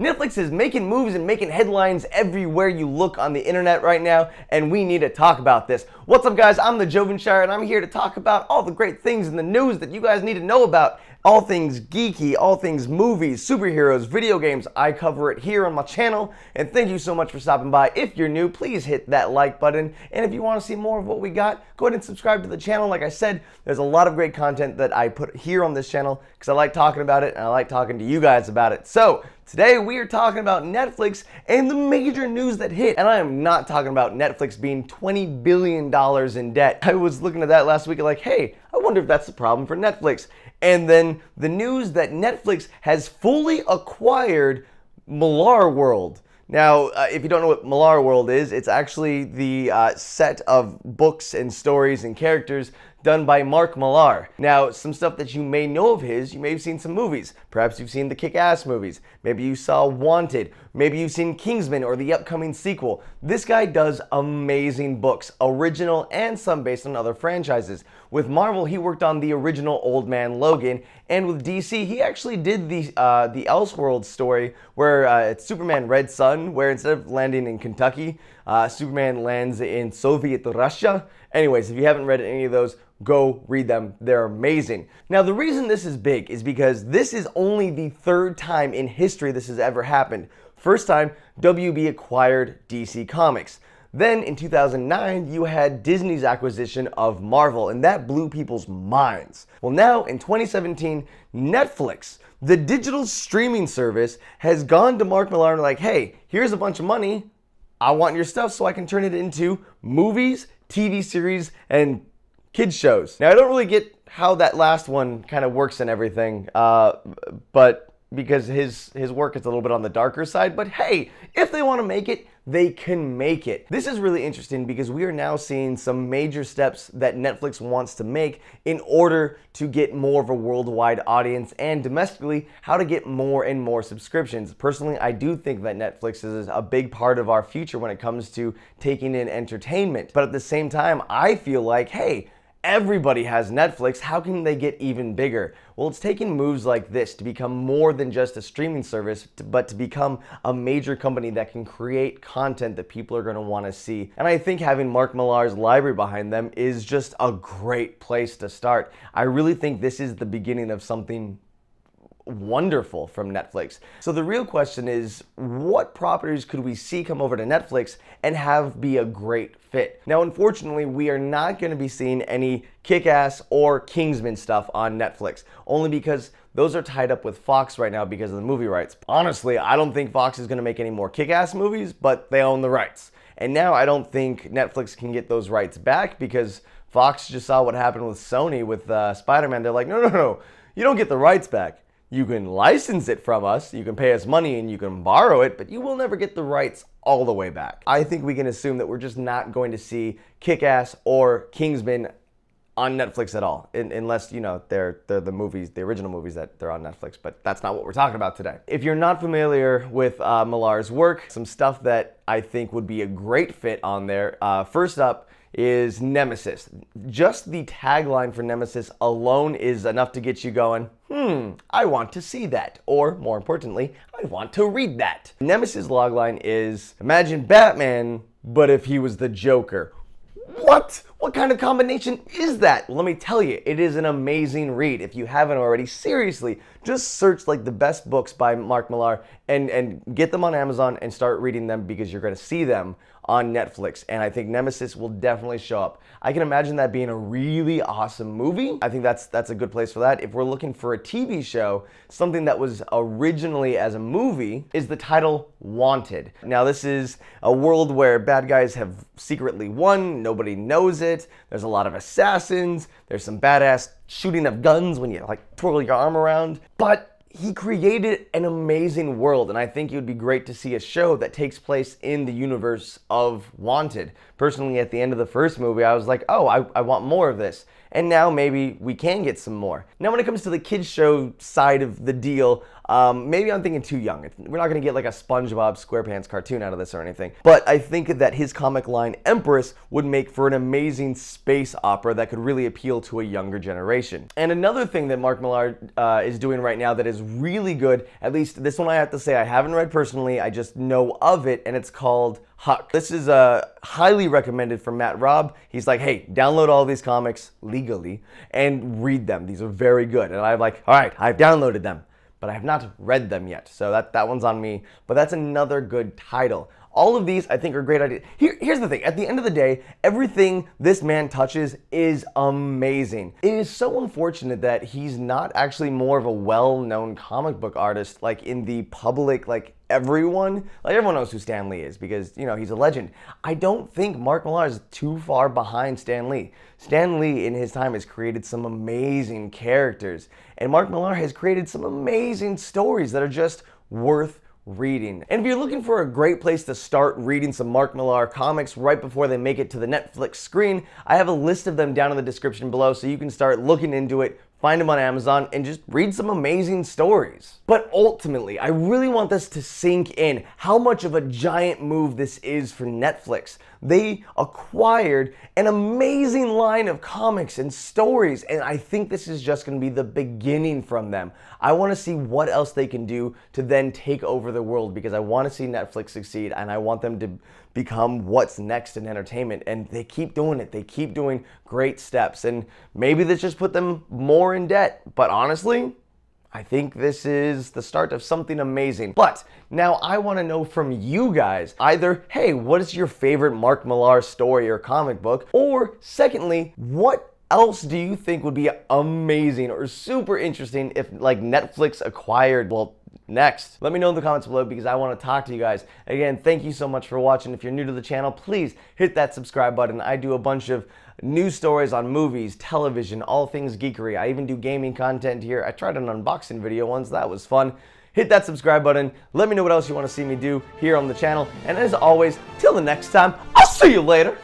Netflix is making moves and making headlines everywhere you look on the internet right now, and we need to talk about this. What's up, guys? I'm the Jovenshire, and I'm here to talk about all the great things in the news that you guys need to know about. All things geeky, all things movies, superheroes, video games. I cover it here on my channel, and thank you so much for stopping by. If you're new, please hit that like button, and if you want to see more of what we got, go ahead and subscribe to the channel. Like I said, there's a lot of great content that I put here on this channel because I like talking about it, and I like talking to you guys about it. So today we are talking about Netflix and the major news that hit, and I am not talking about Netflix being $20 billion in debt. I was looking at that last week and like, hey, I wonder if that's the problem for Netflix. And then the news that Netflix has fully acquired Millar World. Now, if you don't know what Millar World is, it's actually the set of books and stories and characters done by Mark Millar. Now, some stuff that you may know of his, you may have seen some movies. Perhaps you've seen the Kick-Ass movies. Maybe you saw Wanted. Maybe you've seen Kingsman or the upcoming sequel. This guy does amazing books, original and some based on other franchises. With Marvel, he worked on the original Old Man Logan, and with DC, he actually did the Elseworlds story where it's Superman Red Sun, where instead of landing in Kentucky, Superman lands in Soviet Russia. Anyways, if you haven't read any of those, go read them. They're amazing. Now, the reason this is big is because this is only the third time in history this has ever happened. First time, WB acquired DC Comics. Then in 2009, you had Disney's acquisition of Marvel, and that blew people's minds. Well, now in 2017, Netflix, the digital streaming service, has gone to Mark Millar and like, hey, here's a bunch of money. I want your stuff so I can turn it into movies, TV series, and kids shows. Now, I don't really get how that last one kind of works and everything, but because his work is a little bit on the darker side, but hey, if they want to make it, they can make it. This is really interesting because we are now seeing some major steps that Netflix wants to make in order to get more of a worldwide audience and domestically how to get more and more subscriptions. Personally, I do think that Netflix is a big part of our future when it comes to taking in entertainment. But at the same time, I feel like, hey, everybody has Netflix. How can they get even bigger? Well, it's taking moves like this to become more than just a streaming service, but to become a major company that can create content that people are going to want to see. And I think having Mark Millar's library behind them is just a great place to start. I really think this is the beginning of something wonderful from Netflix. So the real question is, what properties could we see come over to Netflix and have be a great fit? Now, unfortunately, we are not going to be seeing any Kick-Ass or Kingsman stuff on Netflix, only because those are tied up with Fox right now because of the movie rights. Honestly, I don't think Fox is going to make any more Kick-Ass movies, but they own the rights. And now I don't think Netflix can get those rights back because Fox just saw what happened with Sony with Spider-Man. They're like, no, you don't get the rights back. You can license it from us, you can pay us money, and you can borrow it, but you will never get the rights all the way back. I think we can assume that we're just not going to see Kick-Ass or Kingsman on Netflix at all, unless, you know, they're the movies, the original movies that they're on Netflix, but that's not what we're talking about today. If you're not familiar with Millar's work, some stuff that I think would be a great fit on there, first up is Nemesis. Just the tagline for Nemesis alone is enough to get you going, I want to see that. Or, more importantly, I want to read that. Nemesis logline is, imagine Batman, but if he was the Joker. What? What kind of combination is that? Well, let me tell you, it is an amazing read. If you haven't already, seriously, just search like the best books by Mark Millar and get them on Amazon and start reading them because you're going to see them on Netflix. And I think Nemesis will definitely show up. I can imagine that being a really awesome movie. I think that's a good place for that. If we're looking for a TV show, something that was originally as a movie is the title Wanted. Now, this is a world where bad guys have secretly won. Nobody knows it. There's a lot of assassins. There's some badass shooting of guns when you like twirl your arm around. But he created an amazing world, and I think it would be great to see a show that takes place in the universe of Wanted. Personally, at the end of the first movie, I was like, oh, I want more of this. And now maybe we can get some more. Now, when it comes to the kids show side of the deal, Maybe I'm thinking too young. We're not going to get like a SpongeBob SquarePants cartoon out of this or anything. But I think that his comic line Empress would make for an amazing space opera that could really appeal to a younger generation. And another thing that Mark Millar is doing right now that is really good, at least this one I have to say I haven't read personally, I just know of it, and it's called Huck. This is highly recommended from Matt Robb. He's like, hey, download all these comics legally and read them. These are very good. And I'm like, all right, I've downloaded them, but I have not read them yet. So that one's on me, but that's another good title. All of these, I think, are great ideas. Here's the thing. At the end of the day, everything this man touches is amazing. It is so unfortunate that he's not actually more of a well-known comic book artist, like in the public, like everyone knows who Stan Lee is because, you know, he's a legend. I don't think Mark Millar is too far behind Stan Lee. Stan Lee in his time has created some amazing characters, and Mark Millar has created some amazing stories that are just worth reading. And if you're looking for a great place to start reading some Mark Millar comics right before they make it to the Netflix screen, I have a list of them down in the description below so you can start looking into it, find them on Amazon, and just read some amazing stories. But ultimately, I really want this to sink in how much of a giant move this is for Netflix. They acquired an amazing line of comics and stories, and I think this is just going to be the beginning from them. I want to see what else they can do to then take over the world, because I want to see Netflix succeed, and I want them to become what's next in entertainment, and they keep doing it. They keep doing great steps, and maybe this just put them more in debt, but honestly, I think this is the start of something amazing. But now I want to know from you guys, either, hey, what is your favorite Mark Millar story or comic book? Or secondly, what else do you think would be amazing or super interesting if like Netflix acquired, well, next? Let me know in the comments below because I want to talk to you guys. Again, thank you so much for watching. If you're new to the channel, please hit that subscribe button. I do a bunch of news stories on movies, television, all things geekery. I even do gaming content here. I tried an unboxing video once. That was fun. Hit that subscribe button. Let me know what else you want to see me do here on the channel. And as always, till the next time, I'll see you later.